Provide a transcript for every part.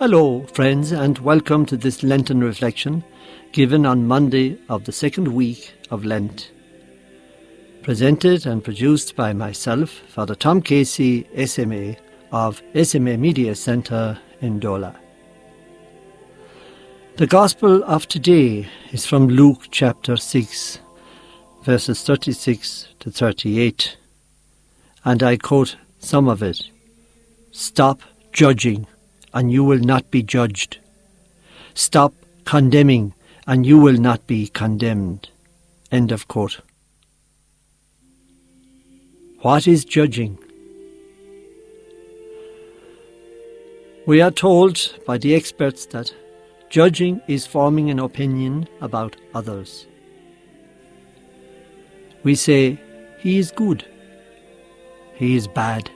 Hello, friends, and welcome to this Lenten reflection given on Monday of the second week of Lent. Presented and produced by myself, Father Tom Casey, SMA, of SMA Media Centre in Dola. The Gospel of today is from Luke chapter 6, verses 36 to 38, and I quote some of it. "Stop judging, and you will not be judged. Stop condemning, and you will not be condemned." End of quote. What is judging? We are told by the experts that judging is forming an opinion about others. We say, he is good, he is bad,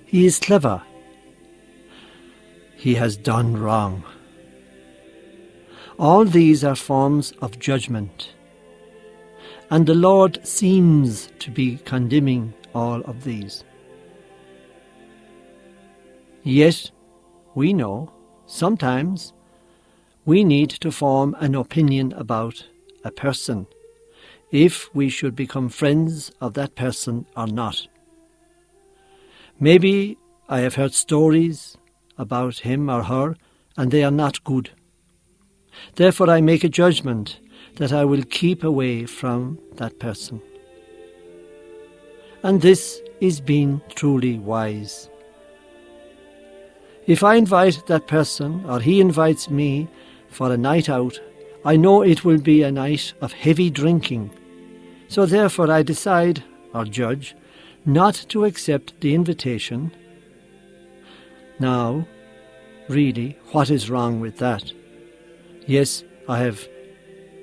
he is clever, he has done wrong. All these are forms of judgment, and the Lord seems to be condemning all of these. Yet, we know, sometimes, we need to form an opinion about a person, if we should become friends of that person or not. Maybe I have heard stories about him or her, and they are not good. Therefore I make a judgment that I will keep away from that person. And this is being truly wise. If I invite that person, or he invites me for a night out, I know it will be a night of heavy drinking. So therefore I decide, or judge, not to accept the invitation. Now, really, what is wrong with that? Yes, I have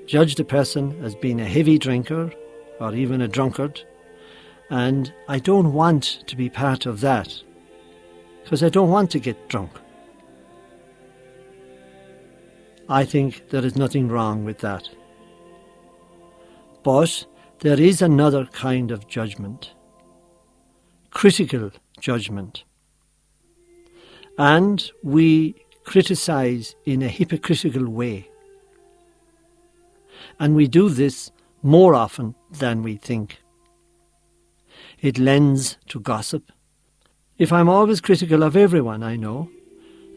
judged a person as being a heavy drinker or even a drunkard, and I don't want to be part of that because I don't want to get drunk. I think there is nothing wrong with that. But there is another kind of judgment, critical judgment. And we criticize in a hypocritical way. And we do this more often than we think. It lends to gossip. If I'm always critical of everyone I know,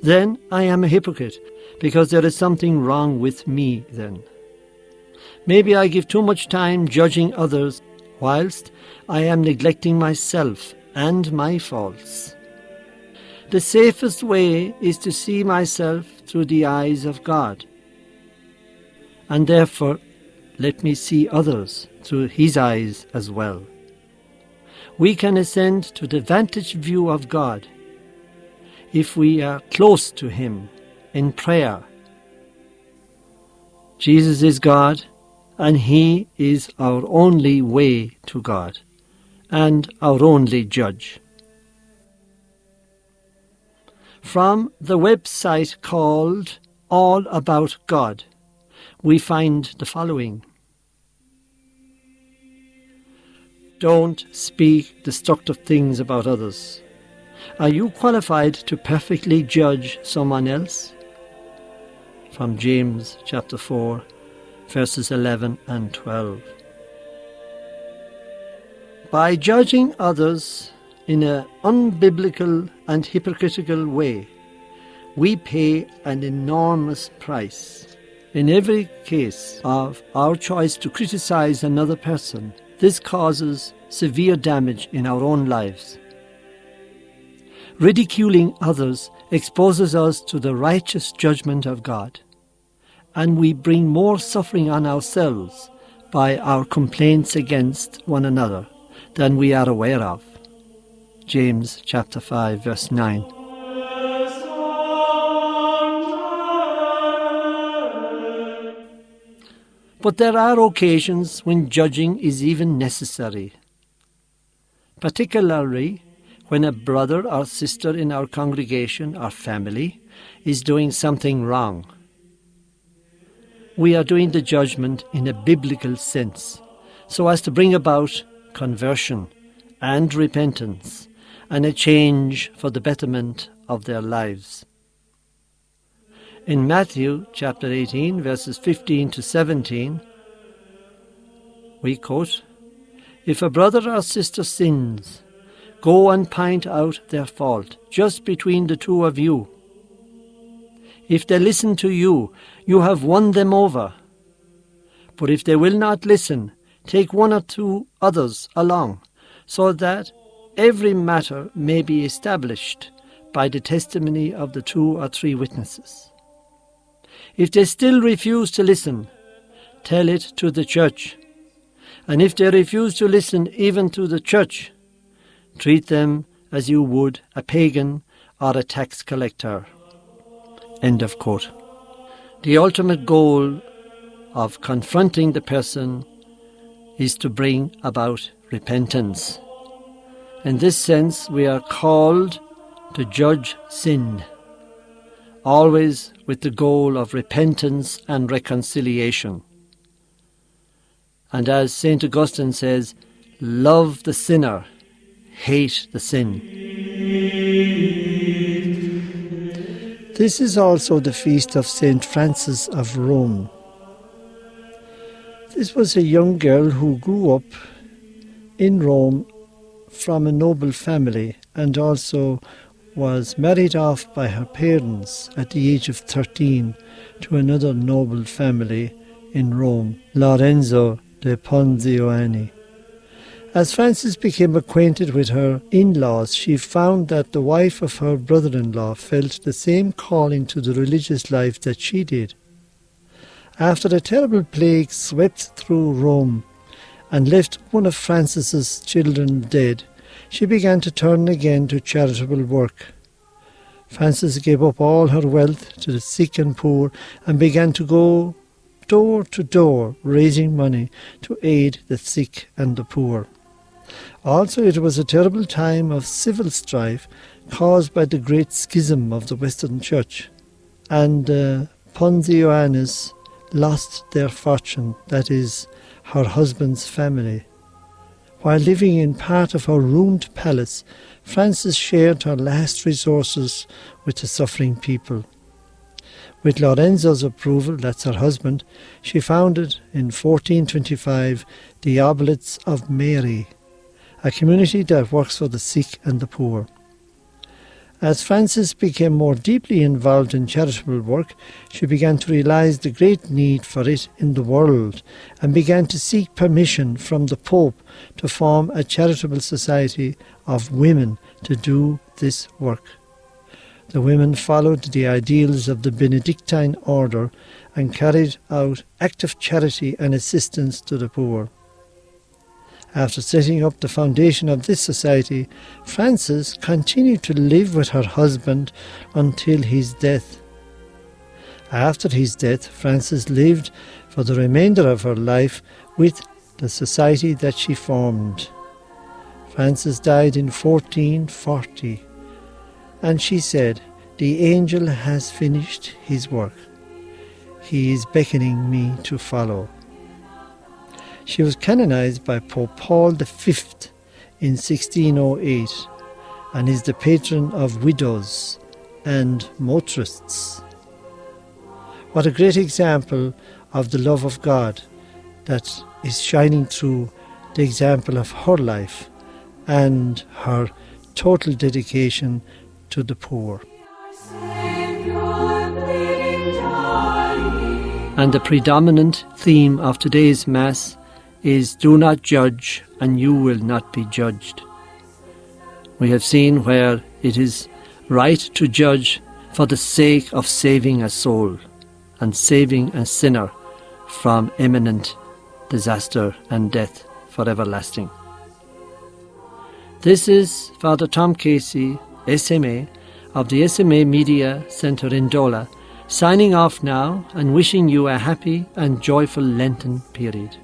then I am a hypocrite, because there is something wrong with me then. Maybe I give too much time judging others, whilst I am neglecting myself and my faults. The safest way is to see myself through the eyes of God. And therefore, let me see others through His eyes as well. We can ascend to the vantage view of God if we are close to Him in prayer. Jesus is God, and He is our only way to God, and our only judge. From the website called All About God, we find the following. Don't speak destructive things about others. Are you qualified to perfectly judge someone else? From James chapter 4, verses 11 and 12. By judging others in an unbiblical and hypocritical way, we pay an enormous price. In every case of our choice to criticize another person, this causes severe damage in our own lives. Ridiculing others exposes us to the righteous judgment of God, and we bring more suffering on ourselves by our complaints against one another than we are aware of. James chapter 5, verse 9. But there are occasions when judging is even necessary, particularly when a brother or sister in our congregation or family is doing something wrong. We are doing the judgment in a biblical sense, so as to bring about conversion and repentance and a change for the betterment of their lives. In Matthew chapter 18, verses 15 to 17, we quote, "If a brother or sister sins, go and point out their fault, just between the two of you. If they listen to you, you have won them over. But if they will not listen, take one or two others along, so that every matter may be established by the testimony of the 2 or 3 witnesses. If they still refuse to listen, tell it to the church. And if they refuse to listen even to the church, treat them as you would a pagan or a tax collector." End of quote. The ultimate goal of confronting the person is to bring about repentance. In this sense, we are called to judge sin, always with the goal of repentance and reconciliation. And as St. Augustine says, love the sinner, hate the sin. This is also the feast of St. Francis of Rome. This was a young girl who grew up in Rome from a noble family and also was married off by her parents at the age of 13 to another noble family in Rome, Lorenzo de Ponziani. As Frances became acquainted with her in-laws, she found that the wife of her brother-in-law felt the same calling to the religious life that she did. After a terrible plague swept through Rome and left one of Frances's children dead, she began to turn again to charitable work. Frances gave up all her wealth to the sick and poor and began to go door to door raising money to aid the sick and the poor. Also, it was a terrible time of civil strife caused by the great schism of the Western Church, and Ponzianis lost their fortune, that is, her husband's family. While living in part of her ruined palace, Frances shared her last resources with the suffering people. With Lorenzo's approval, that's her husband, she founded in 1425 the Oblates of Mary, a community that works for the sick and the poor. As Frances became more deeply involved in charitable work, she began to realize the great need for it in the world and began to seek permission from the Pope to form a charitable society of women to do this work. The women followed the ideals of the Benedictine order and carried out active charity and assistance to the poor. After setting up the foundation of this society, Frances continued to live with her husband until his death. After his death, Frances lived for the remainder of her life with the society that she formed. Frances died in 1440, and she said, "The angel has finished his work. He is beckoning me to follow." She was canonized by Pope Paul V in 1608 and is the patron of widows and motorists. What a great example of the love of God that is shining through the example of her life and her total dedication to the poor. And the predominant theme of today's Mass is "Do not judge, and you will not be judged." We have seen where it is right to judge for the sake of saving a soul and saving a sinner from imminent disaster and death for everlasting. This is Father Tom Casey, SMA, of the SMA Media Centre in Dola, signing off now and wishing you a happy and joyful Lenten period.